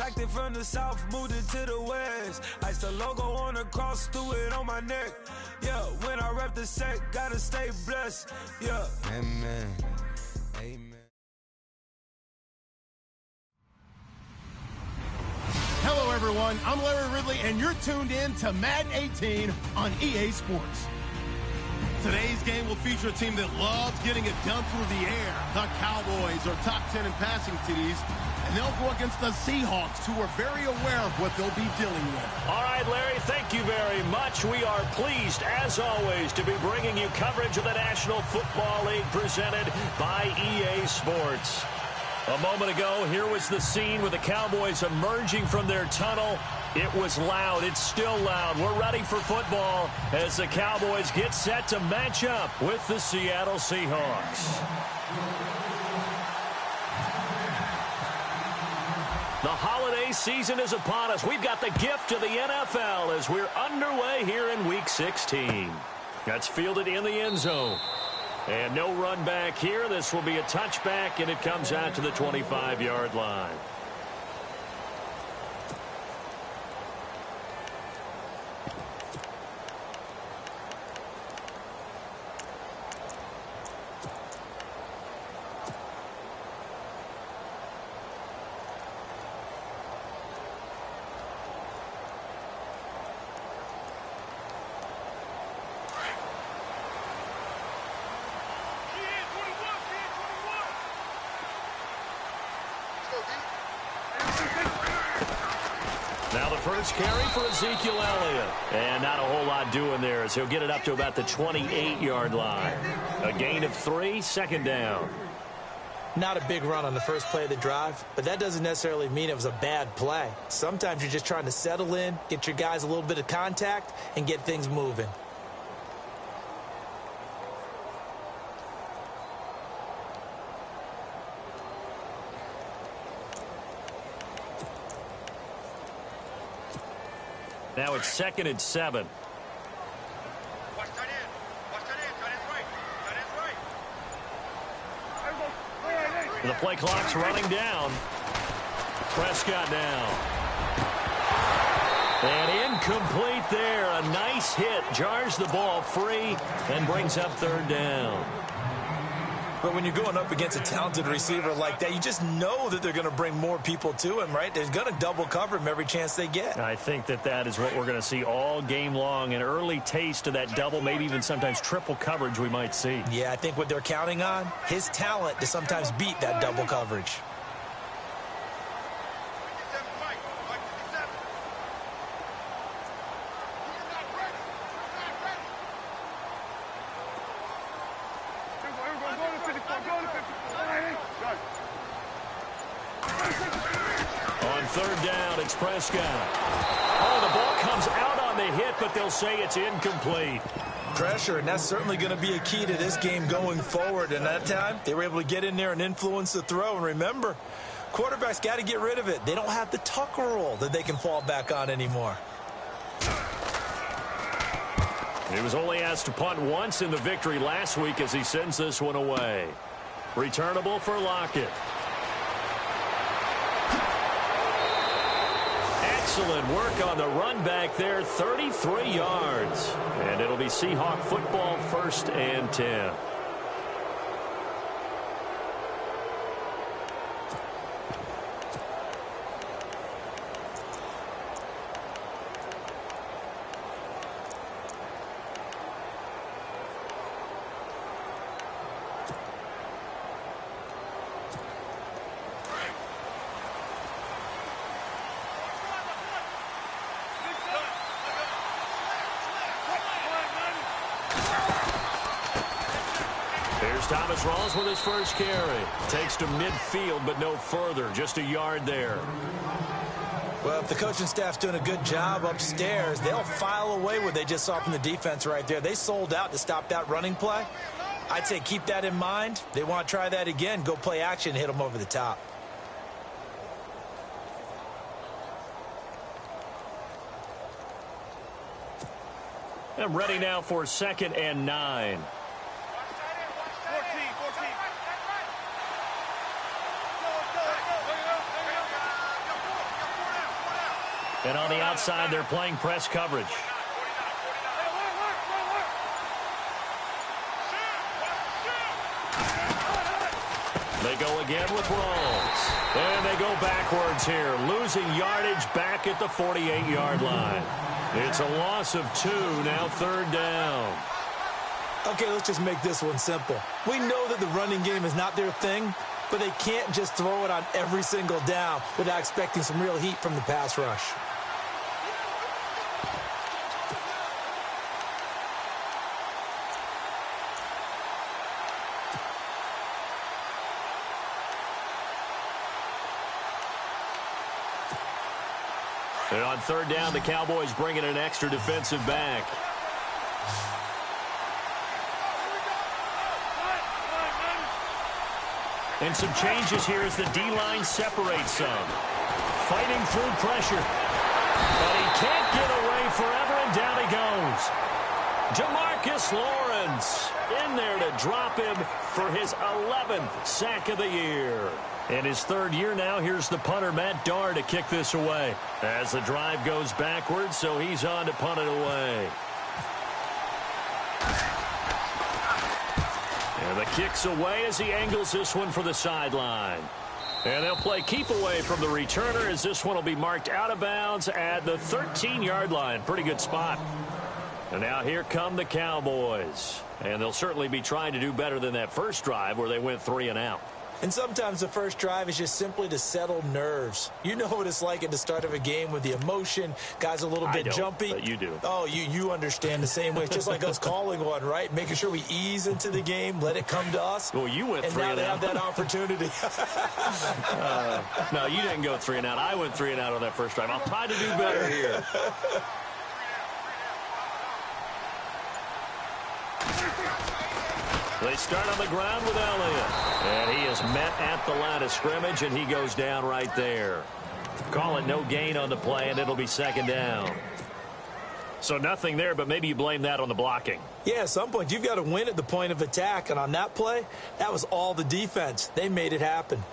Like they from the south, moved it to the west. Ice the logo on the cross, threw it on my neck. Yeah, when I rep the set, gotta stay blessed. Yeah, amen. Amen. Hello, everyone. I'm Larry Ridley, and you're tuned in to Madden 18 on EA Sports. Today's game will feature a team that loves getting it done through the air. The Cowboys are top 10 in passing TDs, and they'll go against the Seahawks, who are very aware of what they'll be dealing with. All right, Larry, thank you very much. We are pleased, as always, to be bringing you coverage of the National Football League presented by EA Sports. A moment ago, here was the scene with the Cowboys emerging from their tunnel. It was loud. It's still loud. We're ready for football as the Cowboys get set to match up with the Seattle Seahawks. The holiday season is upon us. We've got the gift of the NFL as we're underway here in Week 16. That's fielded in the end zone. And no run back here. This will be a touchback, and it comes out to the 25-yard line. Now the first carry for Ezekiel Elliott. And not a whole lot doing there as he'll get it up to about the 28-yard line. A gain of 3, second down. Not a big run on the first play of the drive, but that doesn't necessarily mean it was a bad play. Sometimes you're just trying to settle in, get your guys a little bit of contact, and get things moving. Now it's 2nd and 7. Watch tight end. Watch tight end. Tight end's right. Tight end's right. The play clock's running down. Prescott now. And incomplete there. A nice hit. Jars the ball free and brings up 3rd down. But when you're going up against a talented receiver like that, you just know that they're going to bring more people to him, right? They're going to double cover him every chance they get. I think that is what we're going to see all game long. An early taste of that double, maybe even sometimes triple coverage we might see. Yeah, I think what they're counting on, his talent to sometimes beat that double coverage. On 3rd down, it's Prescott. Oh, the ball comes out on the hit, but they'll say it's incomplete. Pressure, and that's certainly going to be a key to this game going forward. And that time, they were able to get in there and influence the throw. And remember, quarterbacks got to get rid of it. They don't have the tuck roll that they can fall back on anymore. He was only asked to punt once in the victory last week as he sends this one away. Returnable for Lockett. Excellent work on the run back there, 33 yards. And it'll be Seahawk football, 1st and 10. Thomas Rawls with his first carry. Takes to midfield, but no further. Just a yard there. Well, if the coaching staff's doing a good job upstairs, they'll file away what they just saw from the defense right there. They sold out to stop that running play. I'd say keep that in mind. They want to try that again. Go play action, hit them over the top. I'm ready now for 2nd and 9. And on the outside, they're playing press coverage. They go again with Rolls. And they go backwards here, losing yardage back at the 48-yard line. It's a loss of 2, now 3rd down. Okay, let's just make this one simple. We know that the running game is not their thing, but they can't just throw it on every single down without expecting some real heat from the pass rush. And on 3rd down, the Cowboys bring in an extra defensive back. And some changes here as the D-line separates some. Fighting through pressure. But he can't get away forever, and down he goes. Jamarcus Lawrence in there to drop him for his 11th sack of the year. In his 3rd year now, here's the punter, Matt Darr, to kick this away. As the drive goes backwards, so he's on to punt it away. And the kick's away as he angles this one for the sideline. And they'll play keep away from the returner as this one will be marked out of bounds at the 13-yard line. Pretty good spot. And now here come the Cowboys. And they'll certainly be trying to do better than that first drive where they went 3 and out. And sometimes the first drive is just simply to settle nerves. You know what it's like at the start of a game with the emotion. Guys a little bit jumpy. But you do. Oh, you understand the same way. It's just like us calling one, right? Making sure we ease into the game, let it come to us. Well, you went 3 and out. And now they have that opportunity. No, you didn't go 3 and out. I went 3 and out on that first drive. I'll try to do better here. They start on the ground with Elliott. And he is met at the line of scrimmage, and he goes down right there. Call it no gain on the play, and it'll be 2nd down. So nothing there, but maybe you blame that on the blocking. Yeah, at some point, you've got to win at the point of attack. And on that play, that was all the defense. They made it happen.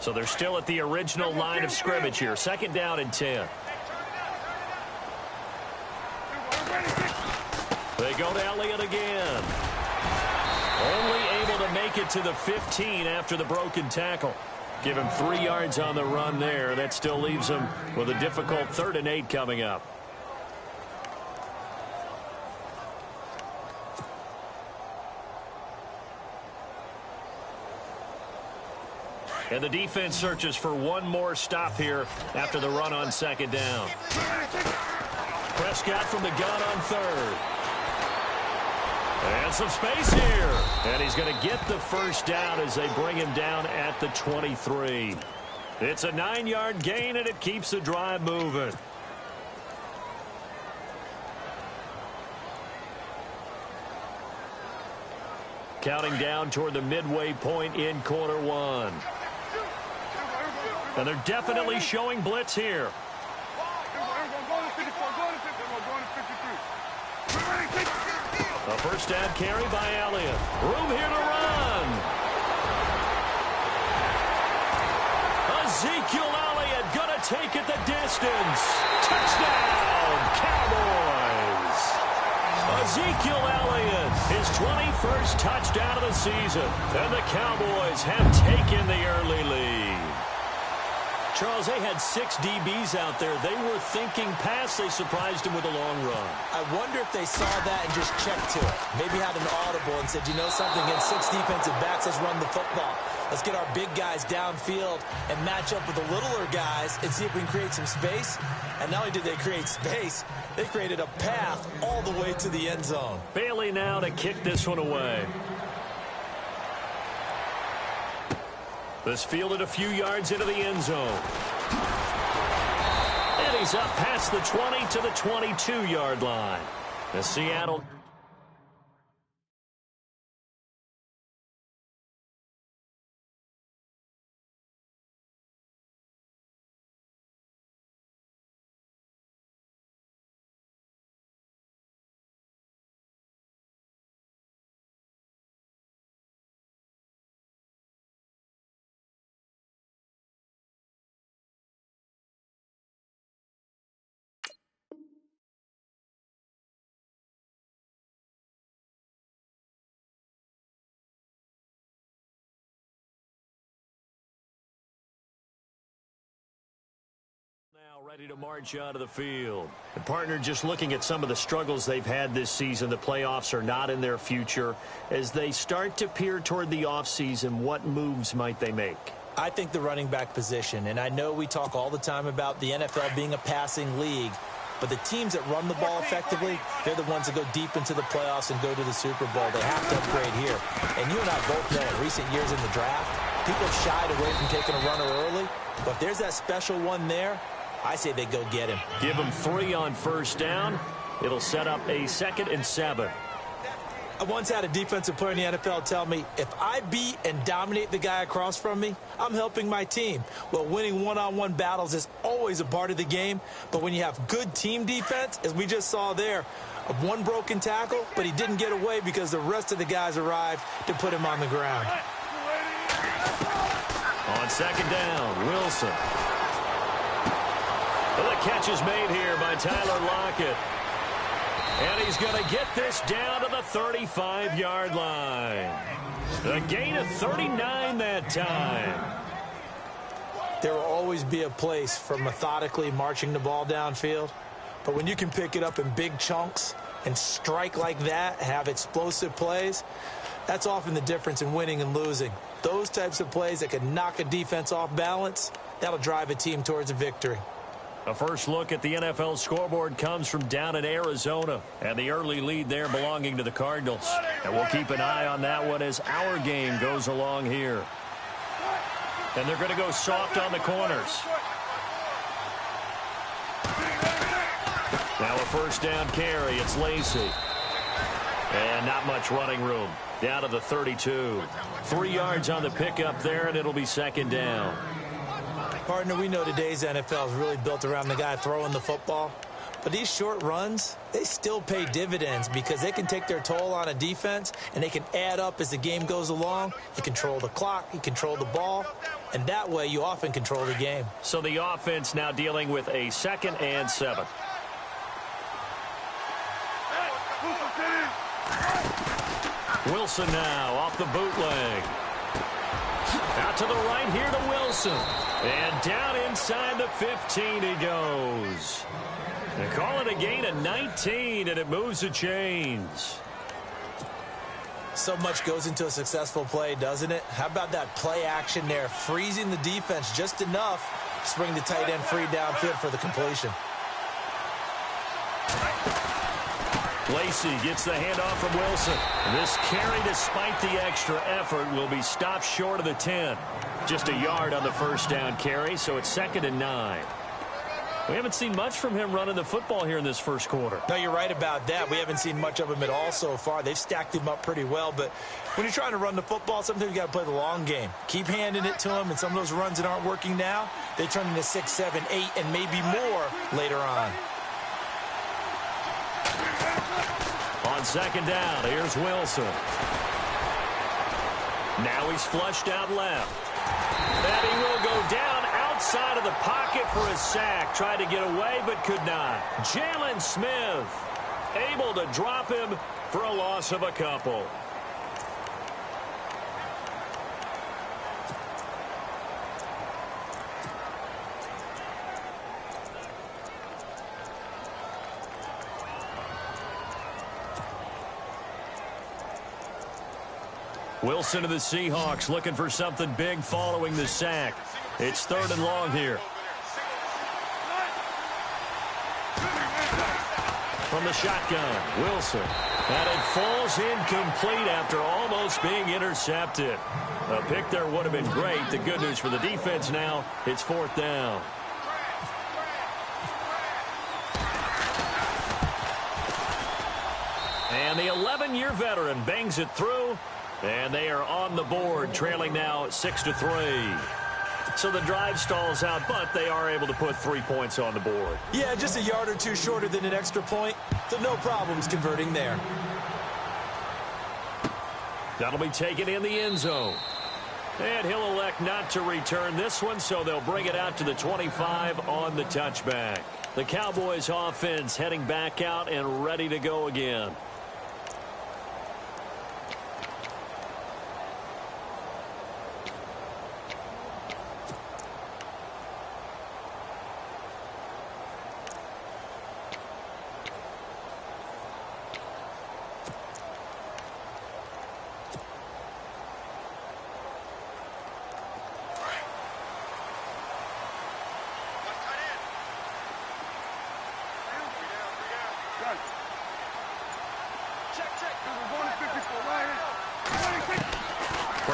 So they're still at the original line of scrimmage here. 2nd down and 10. They go to Elliott again. Only able to make it to the 15 after the broken tackle. Give him 3 yards on the run there. That still leaves him with a difficult 3rd and 8 coming up. And the defense searches for one more stop here after the run on 2nd down. Prescott from the gun on 3rd. And some space here. And he's going to get the first down as they bring him down at the 23. It's a 9-yard gain, and it keeps the drive moving. Counting down toward the midway point in quarter 1. And they're definitely showing blitz here. A first down carry by Elliott. Room here to run. Ezekiel Elliott going to take it the distance. Touchdown, Cowboys. Ezekiel Elliott, his 21st touchdown of the season. And the Cowboys have taken the early lead. Charles, they had 6 DBs out there. They were thinking pass. They surprised him with a long run. I wonder if they saw that and just checked to it. Maybe had an audible and said, you know something, against 6 defensive backs, let's run the football. Let's get our big guys downfield and match up with the littler guys and see if we can create some space. And not only did they create space, they created a path all the way to the end zone. Bailey now to kick this one away. This fielded a few yards into the end zone. And he's up past the 20 to the 22-yard line. The Seattle ready to march onto the field. And partner, just looking at some of the struggles they've had this season, the playoffs are not in their future. As they start to peer toward the offseason, what moves might they make? I think the running back position, and I know we talk all the time about the NFL being a passing league, but the teams that run the ball effectively, they're the ones that go deep into the playoffs and go to the Super Bowl. They have to upgrade here. And you and I both know in recent years in the draft, people have shied away from taking a runner early, but if there's that special one there, I say they go get him. Give him 3 on first down. It'll set up a 2nd and 7. I once had a defensive player in the NFL tell me, if I beat and dominate the guy across from me, I'm helping my team. Well, winning one-on-one battles is always a part of the game, but when you have good team defense, as we just saw there, one broken tackle, but he didn't get away because the rest of the guys arrived to put him on the ground. On 2nd down, Wilson. Well, the catch is made here by Tyler Lockett. And he's going to get this down to the 35-yard line. A gain of 39 that time. There will always be a place for methodically marching the ball downfield. But when you can pick it up in big chunks and strike like that, have explosive plays, that's often the difference in winning and losing. Those types of plays that can knock a defense off balance, that'll drive a team towards a victory. A first look at the NFL scoreboard comes from down in Arizona, and the early lead there belonging to the Cardinals. And we'll keep an eye on that one as our game goes along here. And they're going to go soft on the corners. Now a first down carry. It's Lacy. And not much running room. Down to the 32. 3 yards on the pickup there, and it'll be 2nd down. Partner, we know today's NFL is really built around the guy throwing the football. But these short runs, they still pay dividends because they can take their toll on a defense and they can add up as the game goes along. You control the clock, you control the ball, and that way you often control the game. So the offense now dealing with a 2nd and 7. Wilson now off the bootleg. Out to the right here to Wilson. And down inside the 15 he goes. They call it a gain of 19, and it moves the chains. So much goes into a successful play, doesn't it? How about that play action there, freezing the defense just enough to bring the tight end free downfield for the completion. Lacy gets the handoff from Wilson. This carry, despite the extra effort, will be stopped short of the 10. Just a yard on the first down carry, so it's 2nd and 9. We haven't seen much from him running the football here in this first quarter. No, you're right about that. We haven't seen much of him at all so far. They've stacked him up pretty well, but when you're trying to run the football, sometimes you got to play the long game. Keep handing it to him, and some of those runs that aren't working now, they turn into 6, 7, 8, and maybe more later on. On 2nd down, here's Wilson. Now he's flushed out left. And he will go down outside of the pocket for a sack. Tried to get away, but could not. Jalen Smith able to drop him for a loss of a couple. Wilson to the Seahawks looking for something big following the sack. It's 3rd and long here. From the shotgun, Wilson. And it falls incomplete after almost being intercepted. A pick there would have been great. The good news for the defense now, it's 4th down. And the 11-year veteran bangs it through. And they are on the board, trailing now 6-3. So the drive stalls out, but they are able to put 3 points on the board. Yeah, just a yard or two shorter than an extra point, so no problems converting there. That'll be taken in the end zone. And he'll elect not to return this one, so they'll bring it out to the 25 on the touchback. The Cowboys offense heading back out and ready to go again.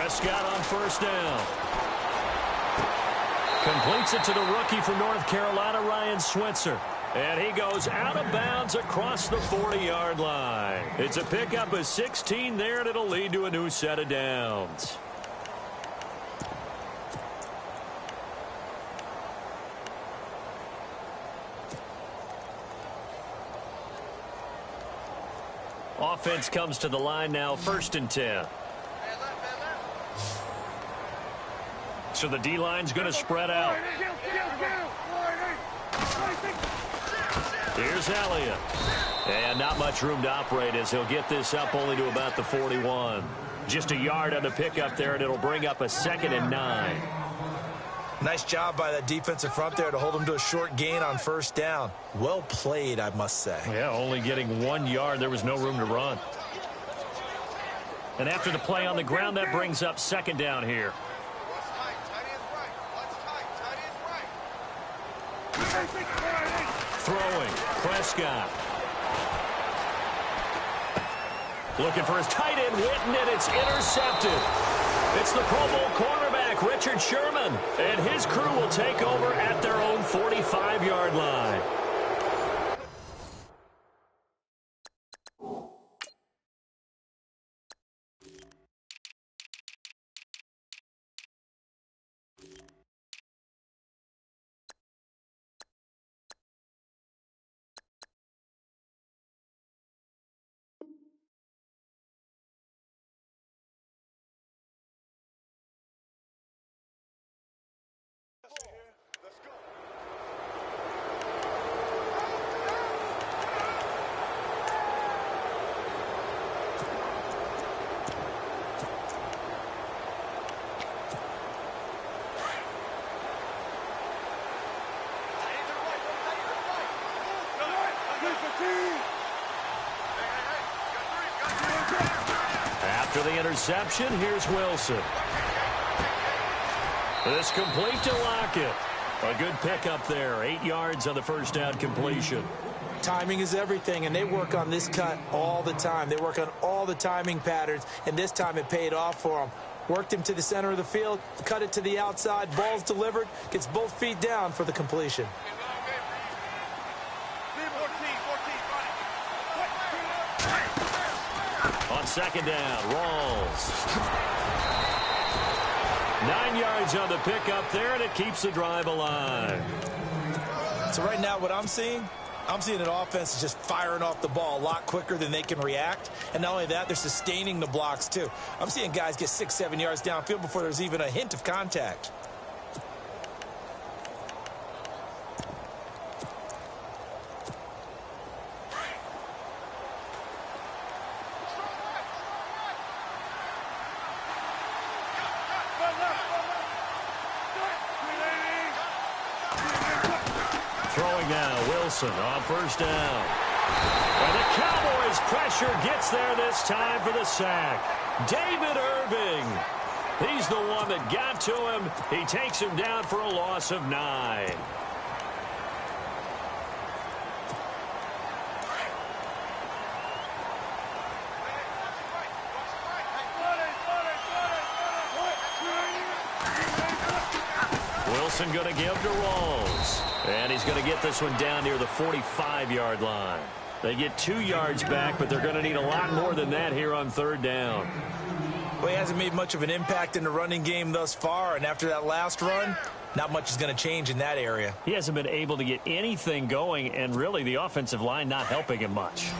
Prescott on first down. Completes it to the rookie from North Carolina, Ryan Switzer. And he goes out of bounds across the 40-yard line. It's a pickup of 16 there, and it'll lead to a new set of downs. Offense comes to the line now, 1st and 10. So the D-line's going to spread out. Here's Elliott. And not much room to operate as he'll get this up only to about the 41. Just a yard on the pickup there, and it'll bring up a 2nd and 9. Nice job by that defensive front there to hold him to a short gain on 1st down. Well played, I must say. Yeah, only getting 1 yard. There was no room to run. And after the play on the ground, that brings up 2nd down here. Throwing, Prescott. Looking for his tight end, Witten, and it's intercepted. It's the Pro Bowl cornerback, Richard Sherman, and his crew will take over at their own 45-yard line. After the interception, here's Wilson. This complete to Lockett. A good pickup there. 8 yards on the 1st down completion. Timing is everything, and they work on this cut all the time. They work on all the timing patterns, and this time it paid off for them. Worked him to the center of the field, cut it to the outside, ball's delivered, gets both feet down for the completion. On 2nd down, Rawls. 9 yards on the pickup there, and it keeps the drive alive. So right now what I'm seeing an offense just firing off the ball a lot quicker than they can react. And not only that, they're sustaining the blocks too. I'm seeing guys get 6-7 yards downfield before there's even a hint of contact. Throwing now, Wilson on 1st down. And the Cowboys' pressure gets there this time for the sack. David Irving. He's the one that got to him. He takes him down for a loss of 9. Wilson going to give to Rawls. And he's going to get this one down near the 45-yard line. They get 2 yards back, but they're going to need a lot more than that here on 3rd down. Well, he hasn't made much of an impact in the running game thus far, and after that last run, not much is going to change in that area. He hasn't been able to get anything going, and really the offensive line not helping him much.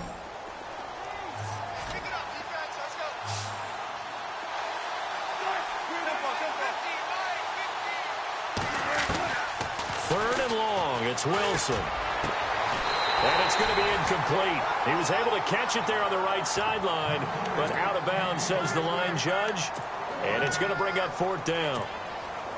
It's Wilson. And it's going to be incomplete. He was able to catch it there on the right sideline, but out of bounds, says the line judge. And it's going to bring up 4th down.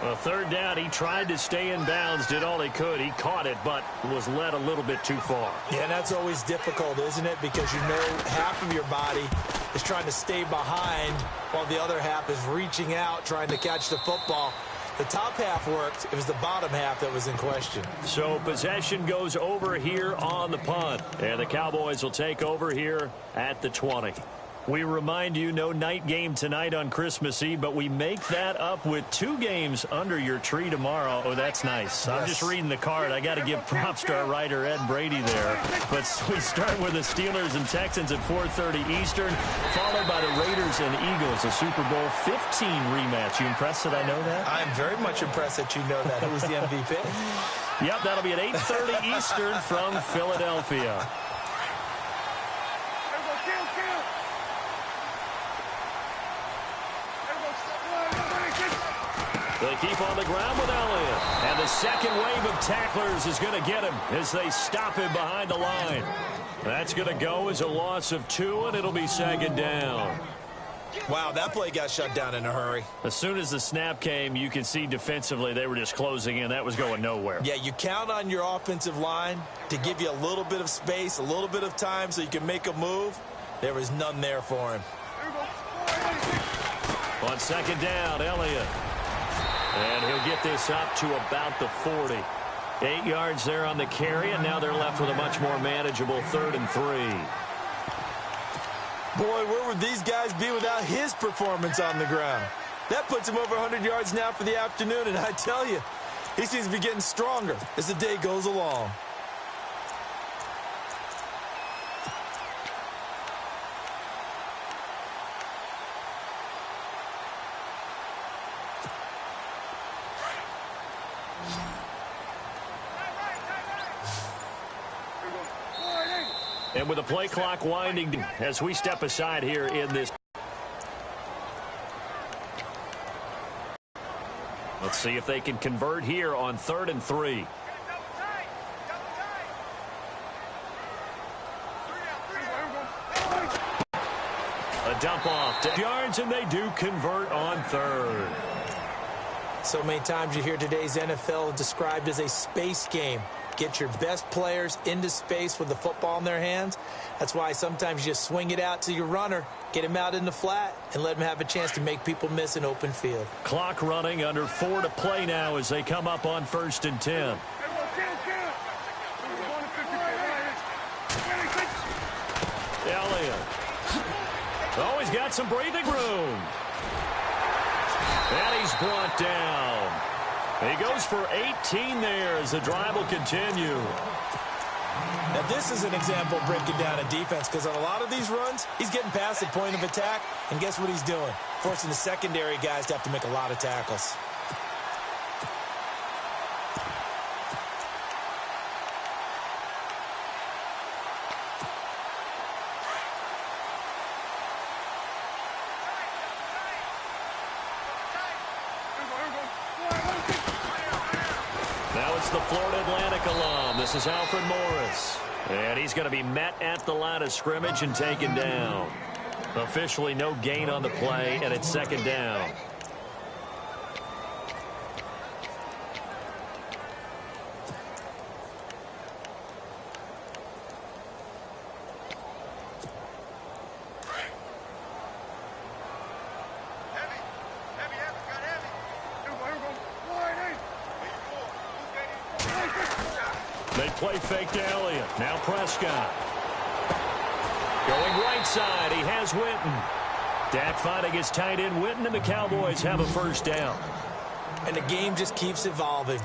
Well, 3rd down, he tried to stay in bounds, did all he could. He caught it, but was led a little bit too far. Yeah, and that's always difficult, isn't it? Because you know half of your body is trying to stay behind while the other half is reaching out, trying to catch the football. The top half worked. It was the bottom half that was in question. So possession goes over here on the punt. And the Cowboys will take over here at the 20. We remind you, no night game tonight on Christmas Eve, but we make that up with 2 games under your tree tomorrow. Oh, that's nice. Yes. I'm just reading the card. I got to give props to our writer, Ed Brady, there. But we start with the Steelers and Texans at 4:30 Eastern, followed by the Raiders and Eagles, a Super Bowl 15 rematch. You impressed that I know that? I'm very much impressed that you know that. Who was the MVP? Yep, that'll be at 8:30 Eastern from Philadelphia. They keep on the ground with Elliott. And the second wave of tacklers is going to get him as they stop him behind the line. That's going to go as a loss of 2, and it'll be second down. Wow, that play got shut down in a hurry. As soon as the snap came, you could see defensively they were just closing in. That was going nowhere. Yeah, you count on your offensive line to give you a little bit of space, a little bit of time so you can make a move. There was none there for him. On second down, Elliott. And he'll get this up to about the 40. 8 yards there on the carry, and now they're left with a much more manageable 3rd and 3. Boy, where would these guys be without his performance on the ground? That puts him over 100 yards now for the afternoon, and I tell you, he seems to be getting stronger as the day goes along. And with the play clock winding as we step aside here in this. Let's see if they can convert here on 3rd and 3. A dump off to yards, and they do convert on 3rd. So many times you hear today's NFL described as a space game. Get your best players into space with the football in their hands. That's why sometimes you just swing it out to your runner, get him out in the flat, and let him have a chance to make people miss an open field. Clock running, under 4 to play now as they come up on 1st and 10. Elliott. Oh, he's got some breathing room. And he's brought down. He goes for 18 there as the drive will continue. Now, this is an example of breaking down a defense, because on a lot of these runs, he's getting past the point of attack, and guess what he's doing? Forcing the secondary guys to have to make a lot of tackles. The Florida Atlantic alum. This is Alfred Morris. And he's going to be met at the line of scrimmage and taken down. Officially no gain on the play, and it's second down. They play fake to Elliott. Now Prescott. Going right side. He has Witten. Dak finding his tight end Witten, and the Cowboys have a first down. And the game just keeps evolving.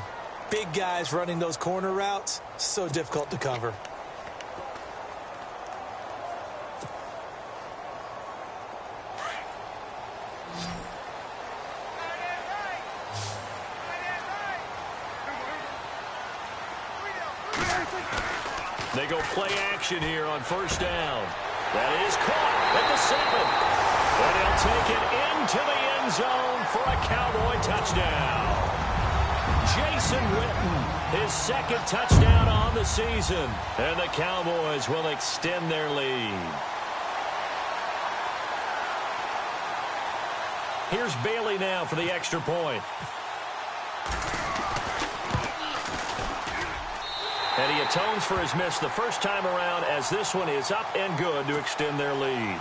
Big guys running those corner routes, so difficult to cover. They go play action here on first down. That is caught at the 7. And he'll take it into the end zone for a Cowboy touchdown. Jason Witten, his second touchdown on the season. And the Cowboys will extend their lead. Here's Bailey now for the extra point. And he atones for his miss the first time around, as this one is up and good to extend their lead.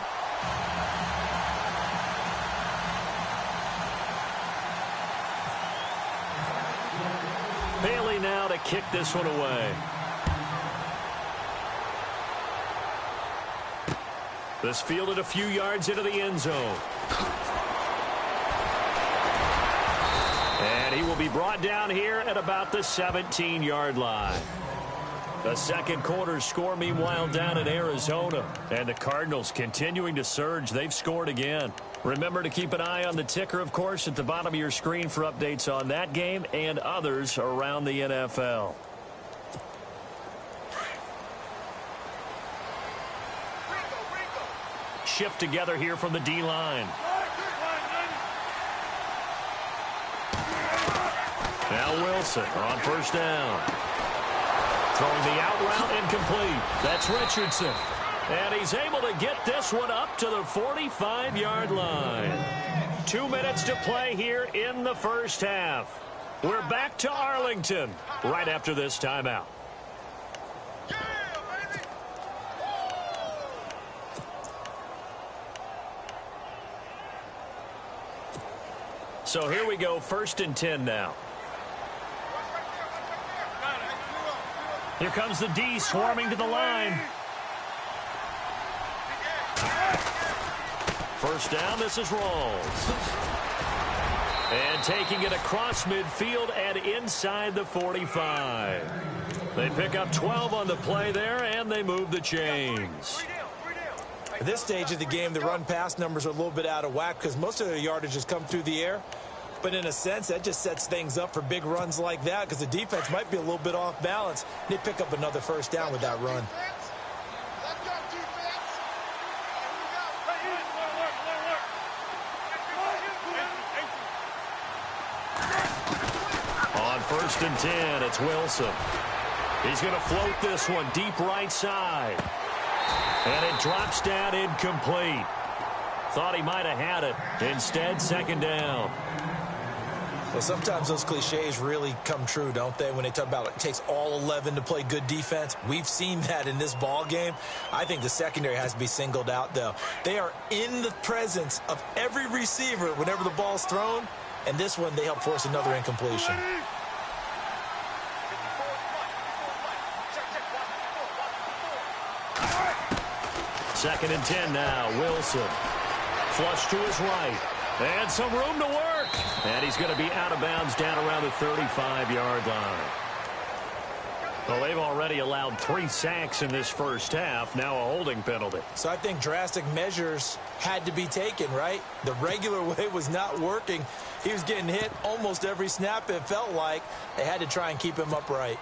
Bailey now to kick this one away. This fielded a few yards into the end zone. And he will be brought down here at about the 17-yard line. The second quarter score, meanwhile, down in Arizona. And the Cardinals continuing to surge. They've scored again. Remember to keep an eye on the ticker, of course, at the bottom of your screen for updates on that game and others around the NFL. Shift together here from the D-line. Now Wilson on first down. Throwing the out route incomplete. That's Richardson. And he's able to get this one up to the 45-yard line. 2 minutes to play here in the first half. We're back to Arlington right after this timeout. So here we go, 1st and 10 now. Here comes the D swarming to the line. First down, this is Rawls. And taking it across midfield and inside the 45. They pick up 12 on the play there, and they move the chains. At this stage of the game, the run-pass numbers are a little bit out of whack because most of their yardage has come through the air. But in a sense, that just sets things up for big runs like that because the defense might be a little bit off balance. They pick up another first down with that run. On 1st and 10, it's Wilson. He's going to float this one deep right side. And it drops down incomplete. Thought he might have had it. Instead, 2nd down. Well, sometimes those cliches really come true, don't they? When they talk about it takes all 11 to play good defense. We've seen that in this ball game. I think the secondary has to be singled out, though. They are in the presence of every receiver whenever the ball's thrown. And this one, they help force another incompletion. Second and 10 now. Wilson. Flush to his right. And some room to work. And he's going to be out of bounds down around the 35-yard line. Well, they've already allowed 3 sacks in this first half. Now a holding penalty. So I think drastic measures had to be taken, right? The regular way was not working. He was getting hit almost every snap, it felt like. They had to try and keep him upright.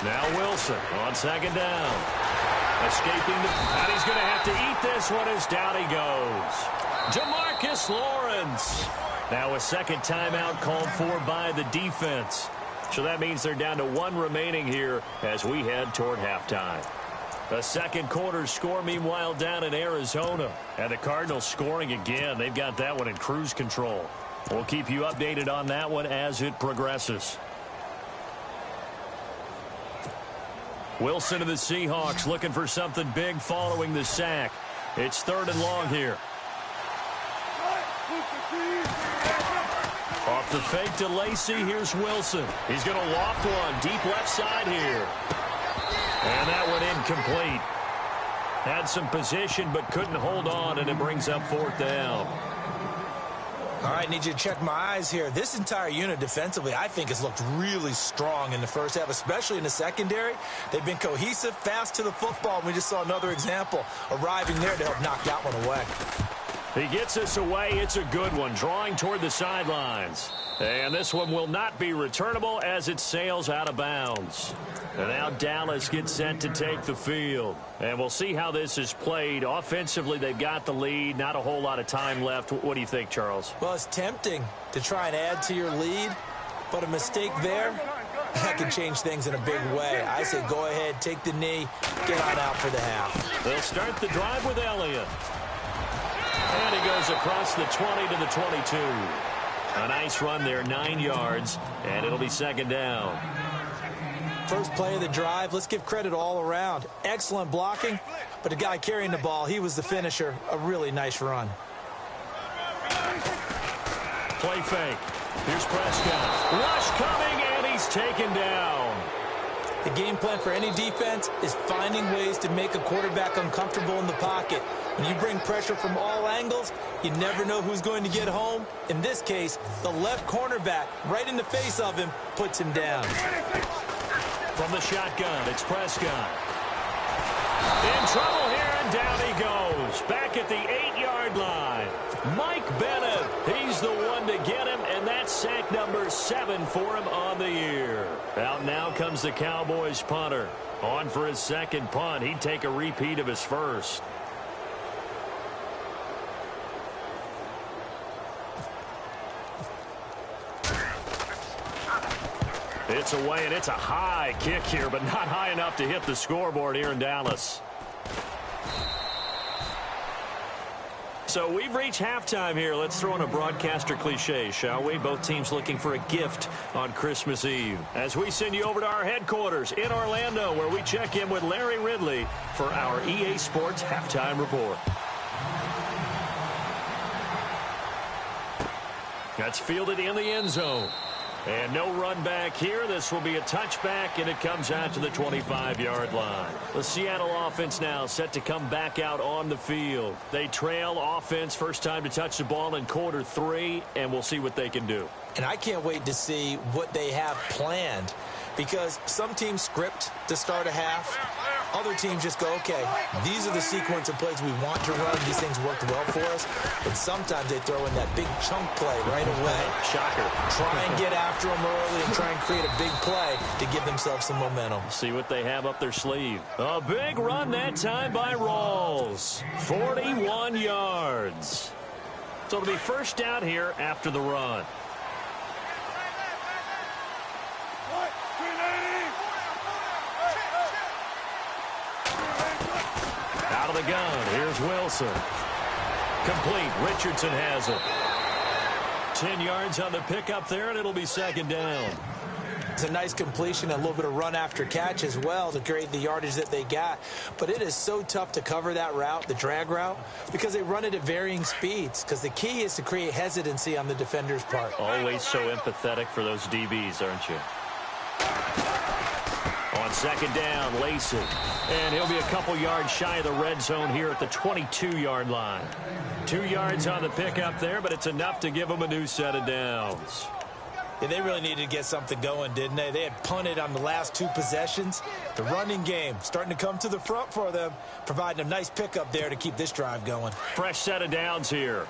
Now Wilson on 2nd down. Escaping and he's going to have to eat this one as down he goes. Jamarcus Lawrence. Now a second timeout called for by the defense. So that means they're down to 1 remaining here as we head toward halftime. The second quarter score, meanwhile, down in Arizona. And the Cardinals scoring again. They've got that one in cruise control. We'll keep you updated on that one as it progresses. Wilson of the Seahawks looking for something big following the sack. It's 3rd and long here. Off the fake to Lacy, here's Wilson. He's going to loft one deep left side here. And that one incomplete. Had some position but couldn't hold on, and it brings up 4th down. All right, need you to check my eyes here. This entire unit defensively, I think, has looked really strong in the first half, especially in the secondary. They've been cohesive, fast to the football, and we just saw another example arriving there to help knock that one away. He gets us away. It's a good one, drawing toward the sidelines. And this one will not be returnable as it sails out of bounds. And now Dallas gets set to take the field. And we'll see how this is played. Offensively, they've got the lead. Not a whole lot of time left. What do you think, Charles? Well, it's tempting to try and add to your lead, but a mistake there, that can change things in a big way. I say go ahead, take the knee, get on out for the half. They'll start the drive with Elliott. And he goes across the 20 to the 22. A nice run there, 9 yards, and it'll be 2nd down. First play of the drive, let's give credit all around. Excellent blocking, but the guy carrying the ball, he was the finisher. A really nice run. Play fake. Here's Prescott. Rush coming, and he's taken down. The game plan for any defense is finding ways to make a quarterback uncomfortable in the pocket. When you bring pressure from all angles, you never know who's going to get home. In this case, the left cornerback, right in the face of him, puts him down. From the shotgun, it's Prescott. In trouble here, and down he goes. Back at the 8-yard line. Mike Bennett, he's the one to get him, and that's sack number 7 for him on the year. Out now comes the Cowboys punter. On for his second punt. He'd take a repeat of his first. It's away, and it's a high kick here, but not high enough to hit the scoreboard here in Dallas. So we've reached halftime here. Let's throw in a broadcaster cliche, shall we? Both teams looking for a gift on Christmas Eve. As we send you over to our headquarters in Orlando, where we check in with Larry Ridley for our EA Sports Halftime Report. That's fielded in the end zone. And no run back here. This will be a touchback, and it comes out to the 25-yard line. The Seattle offense now set to come back out on the field. They trail offense, first time to touch the ball in quarter 3, and we'll see what they can do. And I can't wait to see what they have planned, because some teams script to start a half. Other teams just go, okay, these are the sequence of plays we want to run. These things worked well for us. And sometimes they throw in that big chunk play right away. Shocker. Try and get after them early and try and create a big play to give themselves some momentum. See what they have up their sleeve. A big run that time by Rawls. 41 yards. So it'll be first down here after the run. Out of the gun, here's Wilson. Complete, Richardson has it. 10 yards on the pickup there, and it'll be second down. It's a nice completion, a little bit of run after catch as well to create the yardage that they got. But it is so tough to cover that route, the drag route, because they run it at varying speeds. Because the key is to create hesitancy on the defender's part. Always so empathetic for those DBs, aren't you? On second down, Lacey. And he'll be a couple yards shy of the red zone here at the 22-yard line. 2 yards on the pickup there, but it's enough to give them a new set of downs. Yeah, they really needed to get something going, didn't they? They had punted on the last 2 possessions. The running game starting to come to the front for them, providing a nice pickup there to keep this drive going. Fresh set of downs here.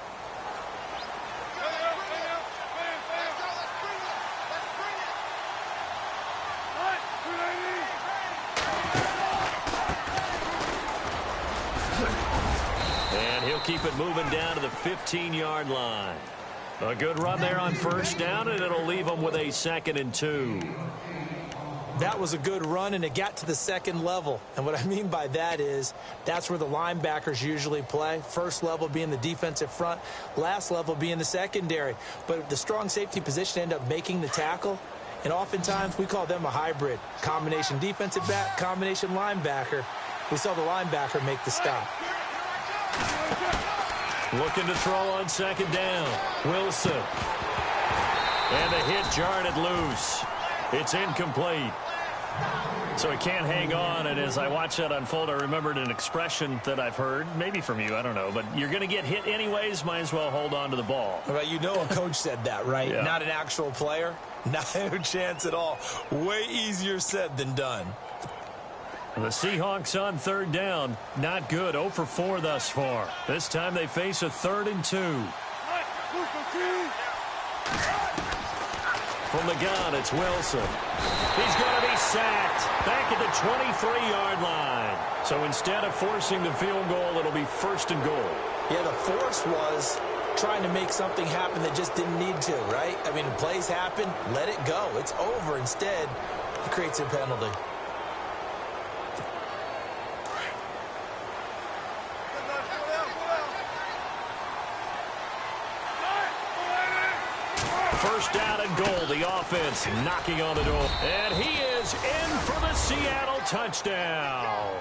Keep it moving down to the 15-yard line. A good run there on first down, and it'll leave them with a 2nd and 2. That was a good run, and it got to the second level. And what I mean by that is that's where the linebackers usually play. First level being the defensive front, last level being the secondary. But the strong safety position ended up making the tackle. And oftentimes we call them a hybrid. Combination defensive back, combination linebacker. We saw the linebacker make the stop. Looking to throw on second down. Wilson. And the hit jarred it loose. It's incomplete. So he can't hang on, and as I watch that unfold, I remembered an expression that I've heard, maybe from you, I don't know, but you're going to get hit anyways, might as well hold on to the ball. Well, you know a coach said that, right? Yeah. Not an actual player. Not a chance at all. Way easier said than done. The Seahawks on third down. Not good. 0 for 4 thus far. This time they face a 3rd and 2. From the gun, it's Wilson. He's going to be sacked back at the 23-yard line. So instead of forcing the field goal, it'll be 1st and goal. Yeah, the force was trying to make something happen that just didn't need to, right? I mean, plays happen, let it go. It's over. Instead, it creates a penalty. first down and goal. The offense knocking on the door. And he is in for the Seattle touchdown.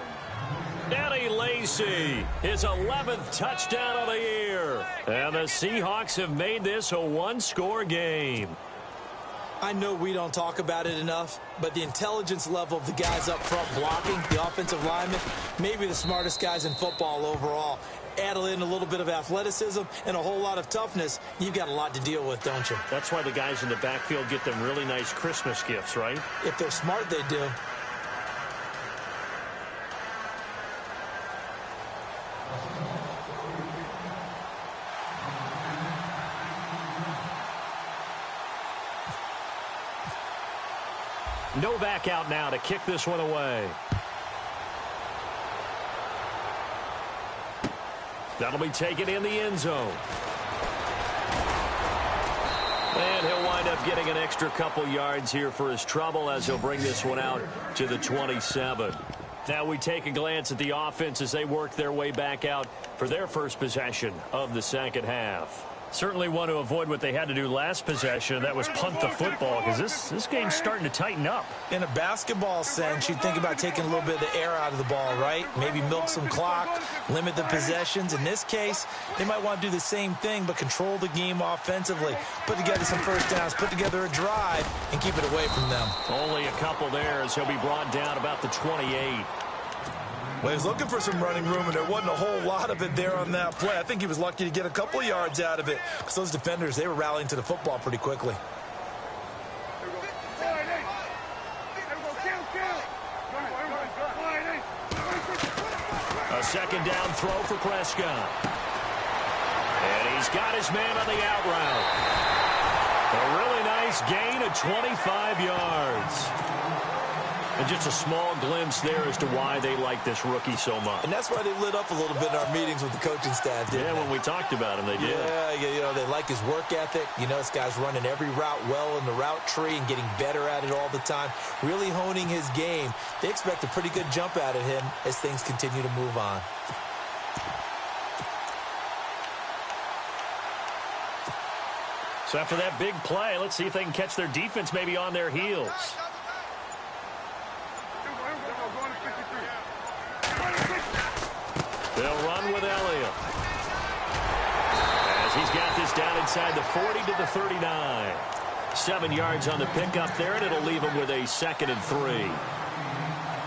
Eddie Lacy, his 11th touchdown of the year. And the Seahawks have made this a one-score game. I know we don't talk about it enough, but the intelligence level of the guys up front blocking, the offensive linemen, maybe the smartest guys in football overall. Add in a little bit of athleticism and a whole lot of toughness, you've got a lot to deal with, don't you? That's why the guys in the backfield get them really nice Christmas gifts, right? If they're smart, they do. Novak out now to kick this one away. That'll be taken in the end zone. And he'll wind up getting an extra couple yards here for his trouble as he'll bring this one out to the 27. Now we take a glance at the offense as they work their way back out for their first possession of the second half. Certainly want to avoid what they had to do last possession, and that was punt the football, because this game's starting to tighten up. In a basketball sense, you think about taking a little bit of the air out of the ball, right? Maybe milk some clock, limit the possessions. In this case, they might want to do the same thing, but control the game offensively. Put together some first downs, put together a drive, and keep it away from them. Only a couple there as he'll be brought down about the 28. Well, he was looking for some running room, and there wasn't a whole lot of it there on that play. I think he was lucky to get a couple of yards out of it, because those defenders, they were rallying to the football pretty quickly. A second down throw for Prescott. And he's got his man on the out route. A really nice gain of 25 yards. And just a small glimpse there as to why they like this rookie so much. And that's why they lit up a little bit in our meetings with the coaching staff, didn't they? When we talked about him, they did. Yeah, they like his work ethic. You know, this guy's running every route well in the route tree and getting better at it all the time, really honing his game. They expect a pretty good jump out of him as things continue to move on. So after that big play, let's see if they can catch their defense maybe on their heels. They'll run with Elliott. As he's got this down inside the 40 to the 39. 7 yards on the pickup there, and it'll leave him with a 2nd and 3.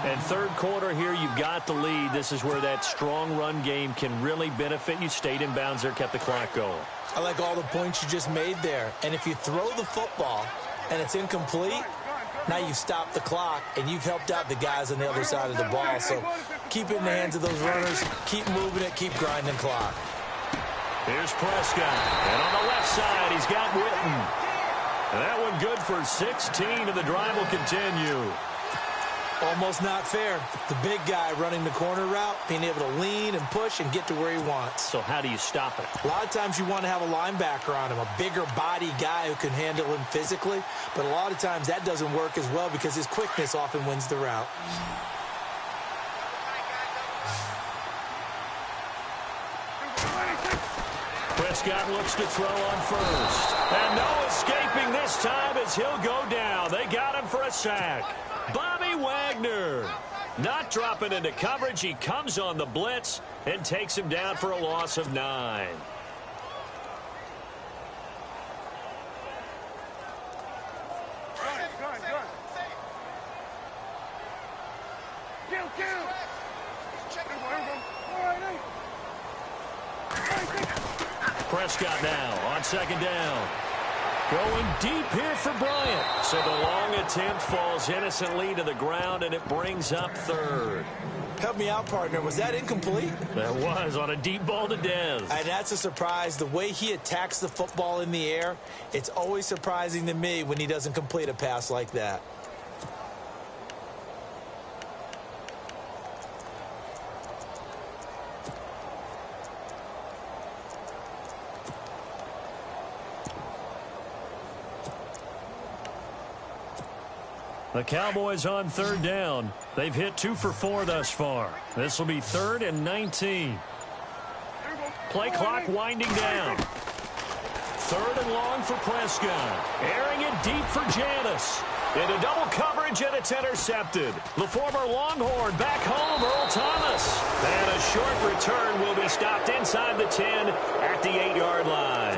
And third quarter here, you've got the lead. This is where that strong run game can really benefit you. Stayed in bounds there, kept the clock going. I like all the points you just made there. And if you throw the football and it's incomplete, now you've stopped the clock, and you've helped out the guys on the other side of the ball. So keep it in the hands of those runners. Keep moving it. Keep grinding clock. Here's Prescott. And on the left side, he's got Witten. And that one good for 16, and the drive will continue. Almost not fair. The big guy running the corner route, being able to lean and push and get to where he wants. So how do you stop it? A lot of times you want to have a linebacker on him, a bigger body guy who can handle him physically. But a lot of times that doesn't work as well because his quickness often wins the route. Prescott looks to throw on first. And no escaping this time as he'll go down. They got him for a sack. Bobby Wagner not dropping into coverage. He comes on the blitz and takes him down for a loss of 9. Prescott now on 2nd down. Going deep here for Bryant. So the long attempt falls innocently to the ground, and it brings up 3rd. Help me out, partner. Was that incomplete? That was on a deep ball to Dez. And that's a surprise. The way he attacks the football in the air, it's always surprising to me when he doesn't complete a pass like that. The Cowboys on 3rd down. They've hit 2 for 4 thus far. This will be 3rd and 19. Play clock winding down. third and long for Prescott. Airing it deep for Janis. Into double coverage, and it's intercepted. The former Longhorn back home, Earl Thomas. And a short return will be stopped inside the 10 at the 8-yard line.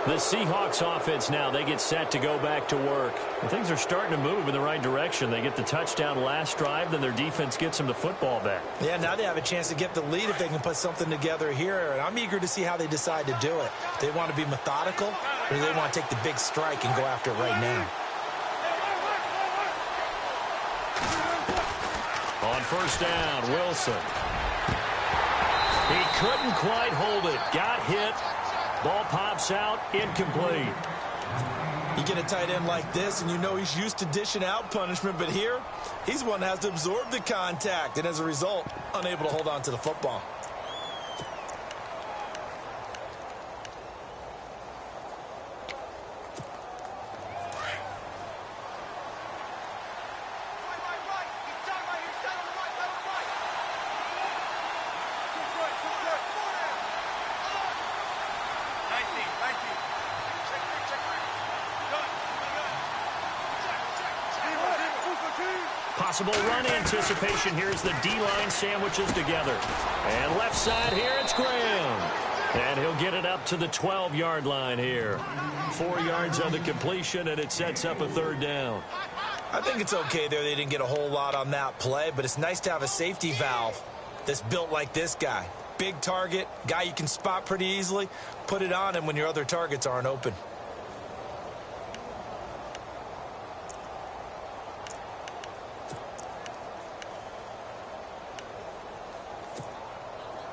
The Seahawks offense now, they get set to go back to work. And things are starting to move in the right direction. They get the touchdown last drive, then their defense gets them the football back. Yeah, now they have a chance to get the lead if they can put something together here. And I'm eager to see how they decide to do it. Do they want to be methodical, or do they want to take the big strike and go after it right now? On first down, Wilson. He couldn't quite hold it. Got hit. Ball pops out, incomplete. You get a tight end like this, and you know he's used to dishing out punishment, but here, he's one that has to absorb the contact, and as a result, unable to hold on to the football. Possible run anticipation. Here's the D-line sandwiches together. And left side here, it's Graham. And he'll get it up to the 12-yard line here. 4 yards on the completion, and it sets up a third down. I think it's okay there. They didn't get a whole lot on that play, but it's nice to have a safety valve that's built like this guy. Big target, guy you can spot pretty easily. Put it on him when your other targets aren't open.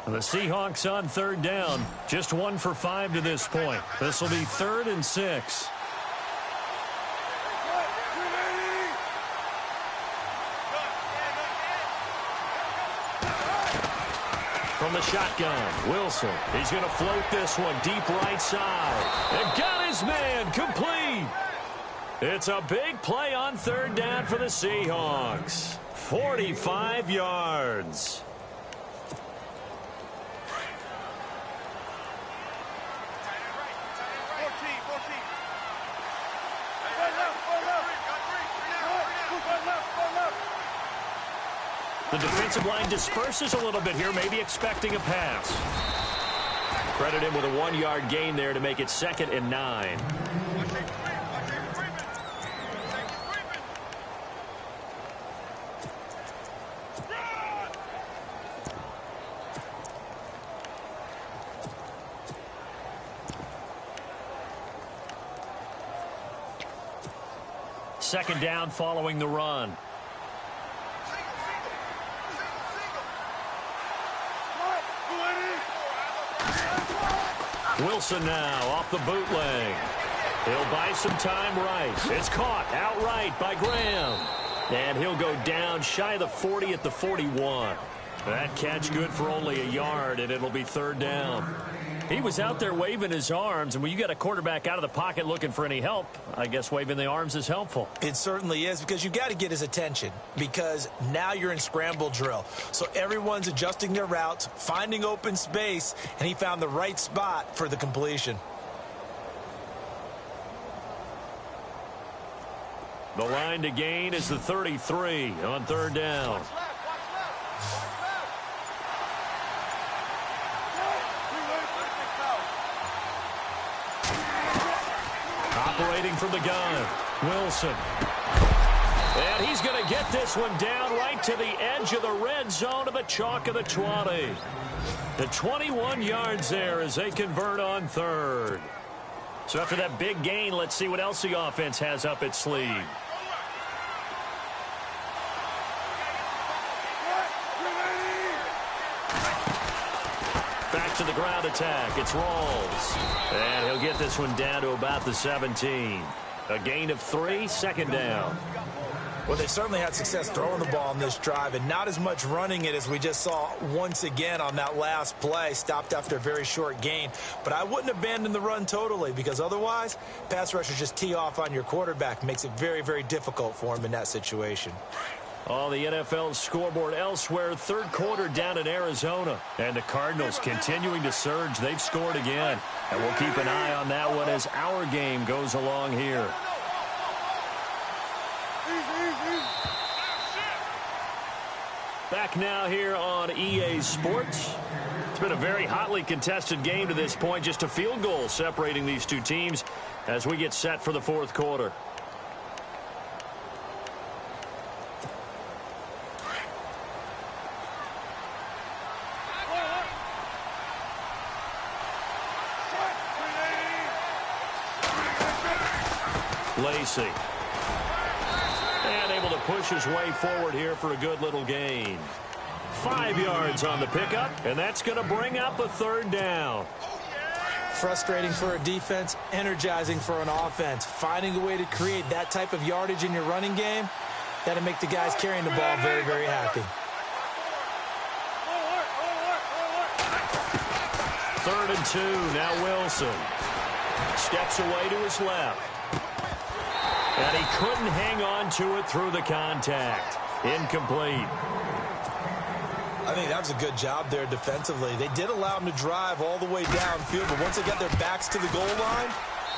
The Seahawks on third down. Just 1 for 5 to this point. This will be 3rd and 6. From the shotgun, Wilson. He's going to float this one deep right side. And got his man complete. It's a big play on third down for the Seahawks. 45 yards. The defensive line disperses a little bit here, maybe expecting a pass. Credit him with a 1-yard gain there to make it 2nd and 9. Second down following the run. Wilson now off the bootleg. He'll buy some time right. It's caught outright by Graham. And he'll go down shy of the 40 at the 41. That catch good for only a yard, and it'll be third down. He was out there waving his arms, and when you got a quarterback out of the pocket looking for any help, I guess waving the arms is helpful. It certainly is, because you got to get his attention, because now you're in scramble drill. So everyone's adjusting their routes, finding open space, and he found the right spot for the completion. The line to gain is the 33 on third down. Operating from the gun, Wilson. And he's going to get this one down right to the edge of the red zone to the chalk of the 20. The 21 yards there as they convert on third. So after that big gain, let's see what else the offense has up its sleeve. Back to the ground attack. It's Rawls. And he'll get this one down to about the 17. A gain of 3, second down. Well, they certainly had success throwing the ball on this drive, and not as much running it as we just saw once again on that last play. Stopped after a very short gain. But I wouldn't abandon the run totally, because otherwise, pass rushers just tee off on your quarterback. Makes it very, very difficult for him in that situation. On the NFL scoreboard elsewhere, third quarter down in Arizona. And the Cardinals continuing to surge. They've scored again. And we'll keep an eye on that one as our game goes along here. Back now here on EA Sports. It's been a very hotly contested game to this point. Just a field goal separating these two teams as we get set for the fourth quarter. Lacey. And able to push his way forward here for a good little gain. 5 yards on the pickup, and that's going to bring up a third down. Frustrating for a defense, energizing for an offense. Finding a way to create that type of yardage in your running game, that'll make the guys carrying the ball very, very happy. 3rd and 2, now Wilson. Steps away to his left. And he couldn't hang on to it through the contact. Incomplete. I think that was a good job there defensively. They did allow them to drive all the way downfield, but once they got their backs to the goal line,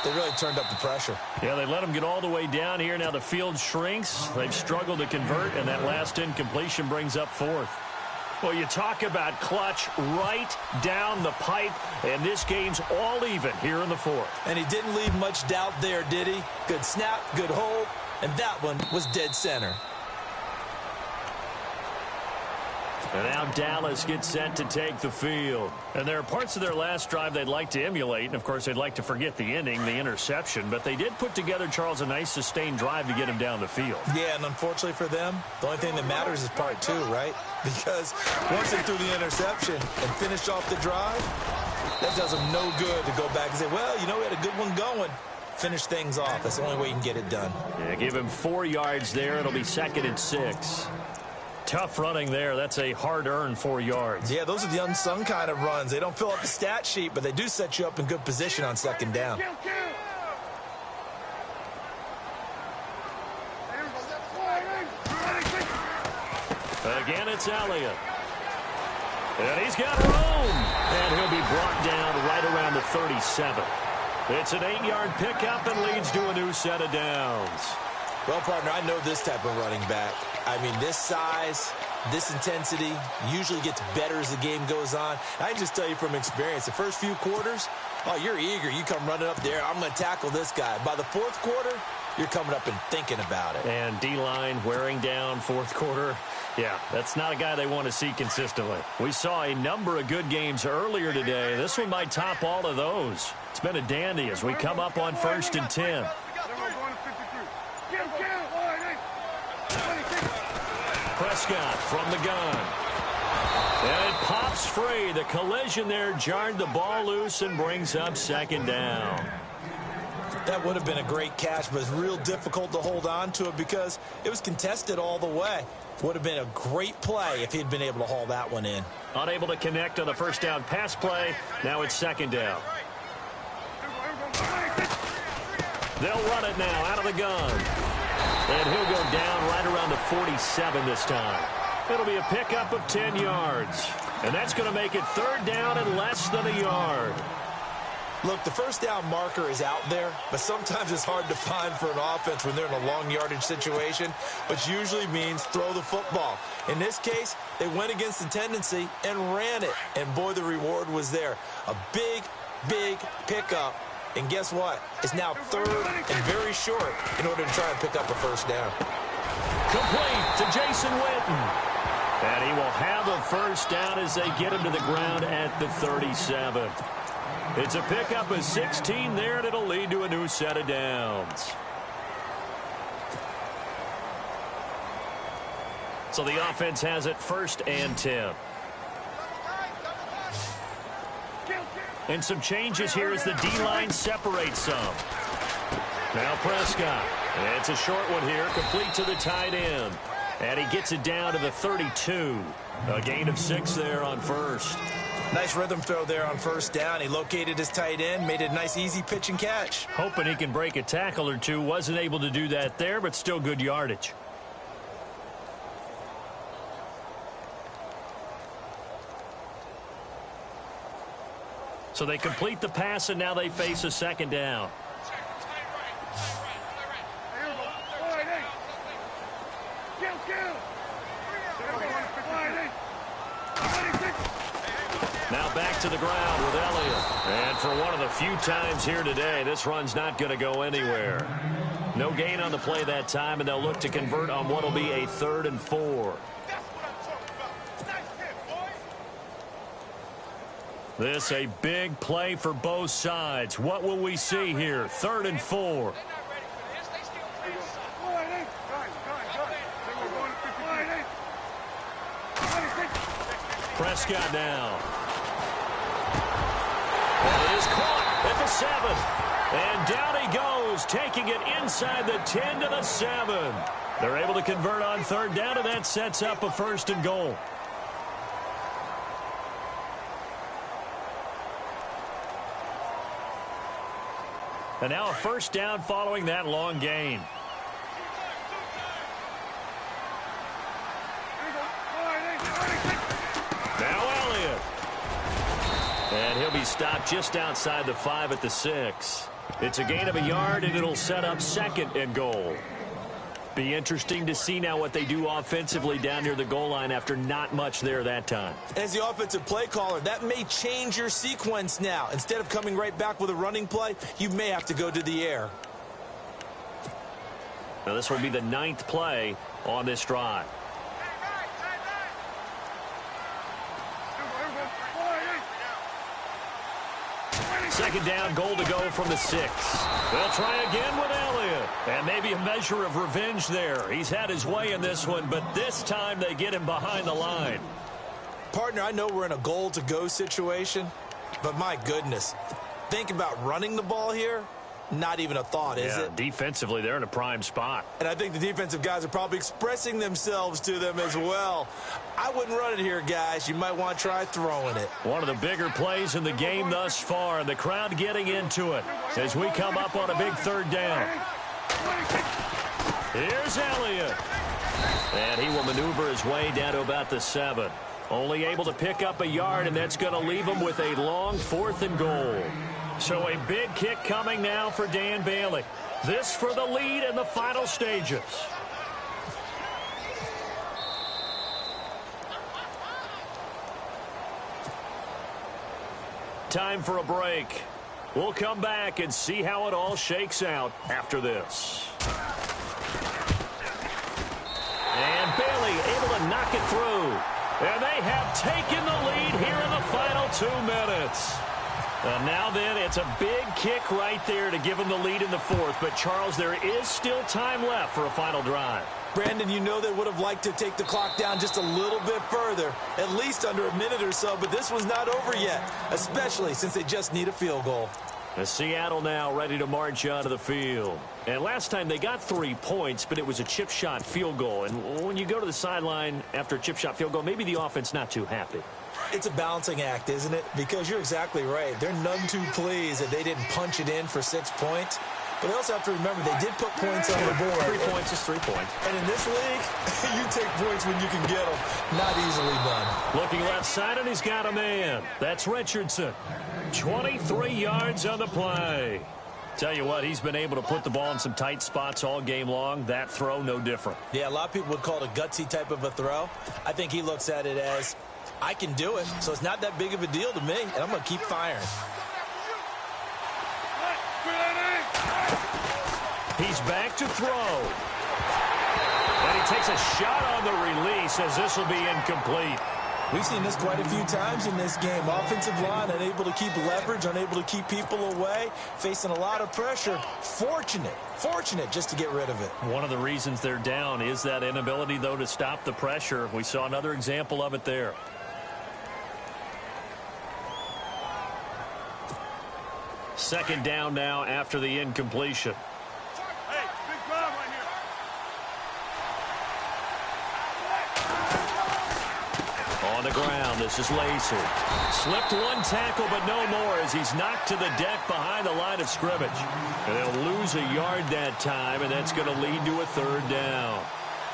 they really turned up the pressure. Yeah, they let them get all the way down here. Now the field shrinks. They've struggled to convert, and that last incompletion brings up 4th. Well, you talk about clutch right down the pipe, and this game's all even here in the 4th. And he didn't leave much doubt there, did he? Good snap, good hold, and that one was dead center. And now Dallas gets set to take the field. And there are parts of their last drive they'd like to emulate. And, of course, they'd like to forget the ending, the interception. But they did put together, Charles, a nice sustained drive to get him down the field. Yeah, and unfortunately for them, the only thing that matters is part 2, right? Because once they threw the interception and finished off the drive, that does them no good to go back and say, well, you know, we had a good one going. Finish things off. That's the only way you can get it done. Yeah, give him 4 yards there. It'll be 2nd and 6. Tough running there. That's a hard-earned 4 yards. Yeah, those are the unsung kind of runs. They don't fill up the stat sheet, but they do set you up in good position on 2nd down. Again, it's Elliott. And he's got room. And he'll be brought down right around the 37. It's an 8-yard pickup and leads to a new set of downs. Well, partner, I know this type of running back. I mean, this size, this intensity usually gets better as the game goes on. I can just tell you from experience, the first few quarters, oh, you're eager. You come running up there. I'm going to tackle this guy. By the 4th quarter, you're coming up and thinking about it. And D-line wearing down 4th quarter. Yeah, that's not a guy they want to see consistently. We saw a number of good games earlier today. This one might top all of those. It's been a dandy as we come up on 1st and 10. Prescott from the gun. And it pops free. The collision there jarred the ball loose and brings up 2nd down. That would have been a great catch, but it's real difficult to hold on to it because it was contested all the way. Would have been a great play if he'd been able to haul that one in. Unable to connect on the 1st down pass play. Now it's 2nd down. They'll run it now out of the gun. And he'll go down right around the 47 this time. It'll be a pickup of 10 yards. And that's going to make it 3rd down and less than a yard. Look, the 1st down marker is out there, but sometimes it's hard to find for an offense when they're in a long yardage situation, which usually means throw the football. In this case, they went against the tendency and ran it. And, boy, the reward was there. A big, big pickup. And guess what? It's now 3rd and very short in order to try and pick up a 1st down. Complete to Jason Witten. And he will have a 1st down as they get him to the ground at the 37. It's a pickup of 16 there, and it'll lead to a new set of downs. So the offense has it 1st and 10. And some changes here as the D-line separates some. Now Prescott. It's a short one here, complete to the tight end. And he gets it down to the 32. A gain of 6 there on 1st. Nice rhythm throw there on 1st down. He located his tight end, made it a nice, easy pitch and catch. Hoping he can break a tackle or two. Wasn't able to do that there, but still good yardage. So they complete the pass, and now they face a second down. Now back to the ground with Elliott. And for one of the few times here today, this run's not going to go anywhere. No gain on the play that time, and they'll look to convert on what will be a 3rd and 4. This a big play for both sides. What will we see here? 3rd and 4. Prescott now. And it is caught at the 7. And down he goes, taking it inside the 10 to the 7. They're able to convert on 3rd down, and that sets up a 1st and goal. And now a 1st down following that long gain. And he'll be stopped just outside the 5 at the 6. It's a gain of a yard, and it'll set up 2nd and goal. Be interesting to see now what they do offensively down near the goal line after not much there that time. As the offensive play caller, that may change your sequence now. Instead of coming right back with a running play, you may have to go to the air. Now this will be the 9th play on this drive. Second down, goal to go from the 6. They'll try again with Elliott. And maybe a measure of revenge there. He's had his way in this one, but this time they get him behind the line. Partner, I know we're in a goal-to-go situation, but my goodness, think about running the ball here. Not even a thought, is it? Defensively, they're in a prime spot. And I think the defensive guys are probably expressing themselves to them as well. I wouldn't run it here, guys. You might want to try throwing it. One of the bigger plays in the game thus far, and the crowd getting into it as we come up on a big 3rd down. Here's Elliott. And he will maneuver his way down to about the 7. Only able to pick up a yard, and that's going to leave him with a long 4th and goal. So a big kick coming now for Dan Bailey. This for the lead in the final stages. Time for a break. We'll come back and see how it all shakes out after this. And Bailey able to knock it through. And they have taken the lead here in the final 2 minutes. And now then, it's a big kick right there to give them the lead in the 4th. But, Charles, there is still time left for a final drive. Brandon, you know they would have liked to take the clock down just a little bit further, at least under a minute or so. But this one's not over yet, especially since they just need a field goal. Seattle now ready to march onto the field. And last time they got 3 points, but it was a chip shot field goal. And when you go to the sideline after a chip shot field goal, maybe the offense not too happy. It's a balancing act, isn't it? Because you're exactly right. They're none too pleased that they didn't punch it in for 6 points. But they also have to remember they did put points on the board. 3 points is 3 points. And in this league, you take points when you can get them. Not easily done. Looking left side, and he's got a man. That's Richardson. 23 yards on the play. Tell you what, he's been able to put the ball in some tight spots all game long. That throw, no different. Yeah, a lot of people would call it a gutsy type of a throw. I think he looks at it as, I can do it, so it's not that big of a deal to me, and I'm going to keep firing. He's back to throw. And he takes a shot on the release as this will be incomplete. We've seen this quite a few times in this game. Offensive line unable to keep leverage, unable to keep people away, facing a lot of pressure. Fortunate just to get rid of it. One of the reasons they're down is that inability, though, to stop the pressure. We saw another example of it there. Second down now after the incompletion. Hey, big drive right here. On the ground, this is Lacey. Slipped one tackle, but no more as he's knocked to the deck behind the line of scrimmage. And they'll lose a yard that time, and that's going to lead to a 3rd down.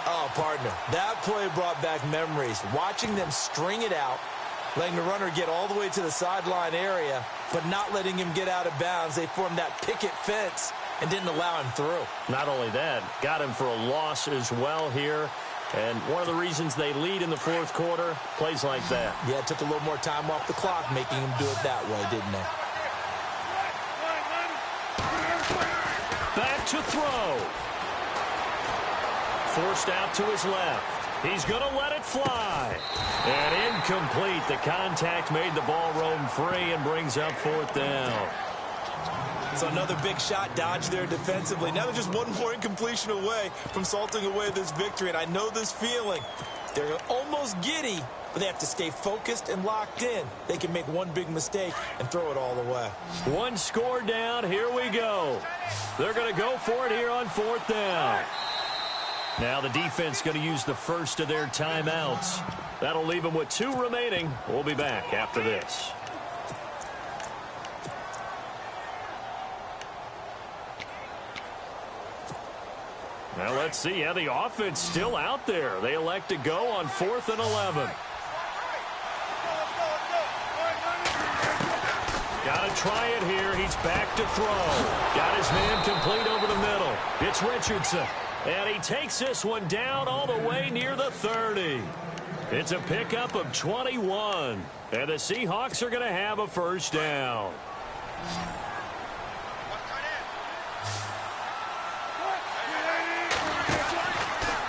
Oh, partner, that play brought back memories. Watching them string it out, letting the runner get all the way to the sideline area, but not letting him get out of bounds. They formed that picket fence and didn't allow him through. Not only that, got him for a loss as well here. And one of the reasons they lead in the fourth quarter, plays like that. Yeah, it took a little more time off the clock, making him do it that way, didn't they? Back to throw. Forced out to his left. He's going to let it fly. And incomplete. The contact made the ball roam free and brings up fourth down. So another big shot dodged there defensively. Now they're just one more incompletion away from salting away this victory. And I know this feeling. They're almost giddy, but they have to stay focused and locked in. They can make one big mistake and throw it all away. One score down. Here we go. They're going to go for it here on fourth down. Now the defense going to use the first of their timeouts. That'll leave them with 2 remaining. We'll be back after this. Now let's see how the offense still out there. They elect to go on 4th and 11. Got to try it here. He's back to throw. Got his man complete over the middle. It's Richardson. And he takes this one down all the way near the 30. It's a pickup of 21. And the Seahawks are going to have a first down.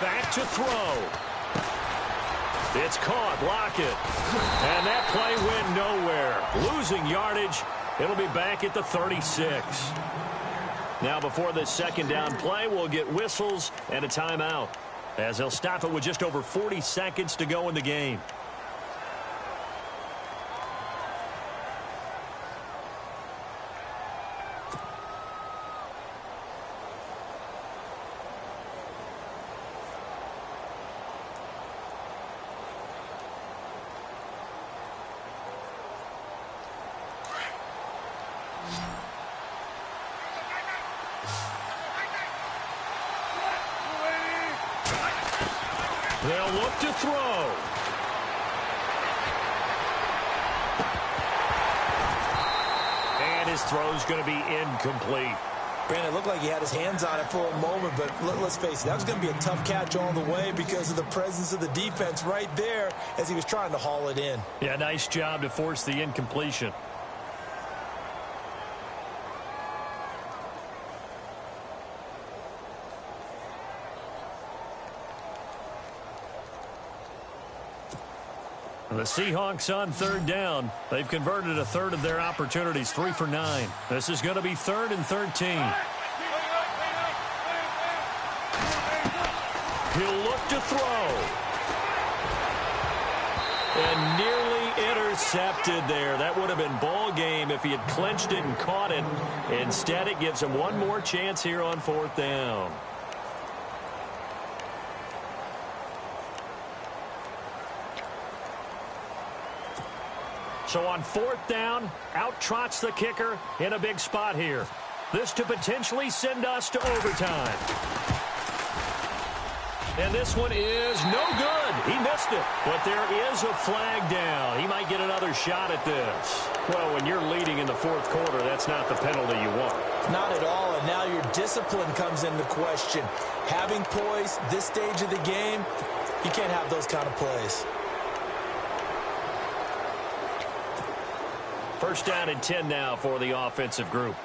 Back to throw. It's caught. Lockett. And that play went nowhere. Losing yardage. It'll be back at the 36. Now before this second down play, we'll get whistles and a timeout, as they'll stop it with just over 40 seconds to go in the game. They'll look to throw. And his throw's going to be incomplete. Brandon, it looked like he had his hands on it for a moment, but let's face it, that was going to be a tough catch all the way because of the presence of the defense right there as he was trying to haul it in. Yeah, nice job to force the incompletion. The Seahawks on third down. They've converted a third of their opportunities, 3 for 9. This is going to be 3rd and 13. He'll look to throw. And nearly intercepted there. That would have been ball game if he had clinched it and caught it. Instead, it gives him one more chance here on 4th down. So on 4th down, out trots the kicker in a big spot here. This to potentially send us to overtime. And this one is no good. He missed it. But there is a flag down. He might get another shot at this. Well, when you're leading in the 4th quarter, that's not the penalty you want. Not at all, and now your discipline comes into question. Having poise this stage of the game, you can't have those kind of plays. First down and 10 now for the offensive group.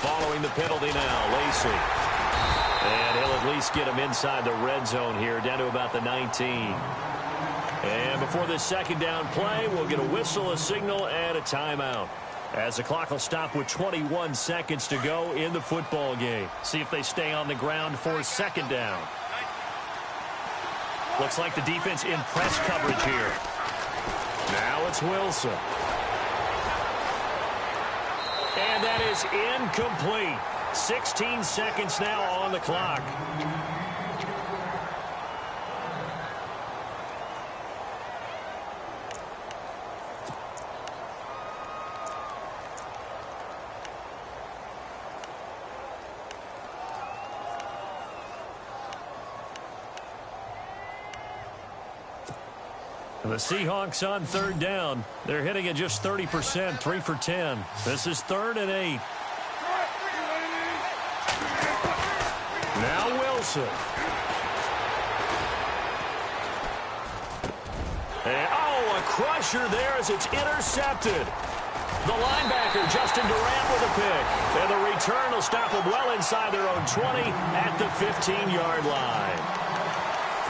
Following the penalty now, Lacey. And he'll at least get him inside the red zone here, down to about the 19. And before this second down play, we'll get a whistle, a signal, and a timeout, as the clock will stop with 21 seconds to go in the football game. See if they stay on the ground for second down. Looks like the defense in press coverage here. Now it's Wilson. And that is incomplete. 16 seconds now on the clock. The Seahawks on third down. They're hitting it just 30%, 3 for 10. This is 3rd and 8. Now Wilson. And, a crusher there as it's intercepted. The linebacker, Justin Durant, with a pick. And the return will stop them well inside their own 20 at the 15-yard line.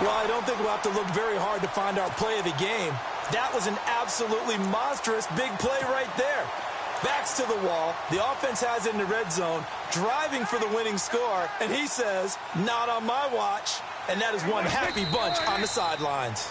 Well, I don't think we'll have to look very hard to find our play of the game. That was an absolutely monstrous big play right there. Backs to the wall. The offense has it in the red zone, driving for the winning score. And he says, not on my watch. And that is one happy bunch on the sidelines.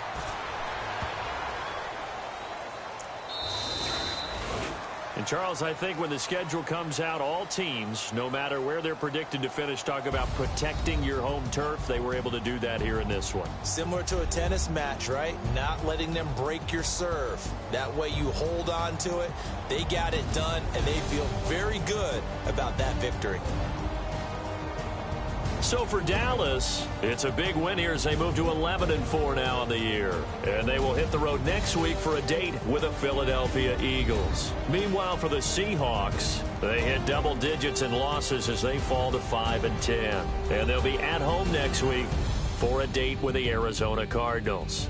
And, Charles, I think when the schedule comes out, all teams, no matter where they're predicted to finish, talk about protecting your home turf. They were able to do that here in this one. Similar to a tennis match, right? Not letting them break your serve. That way you hold on to it. They got it done, and they feel very good about that victory. So for Dallas, it's a big win here as they move to 11-4 now on the year. And they will hit the road next week for a date with the Philadelphia Eagles. Meanwhile, for the Seahawks, they hit double digits in losses as they fall to 5-10. And they'll be at home next week for a date with the Arizona Cardinals.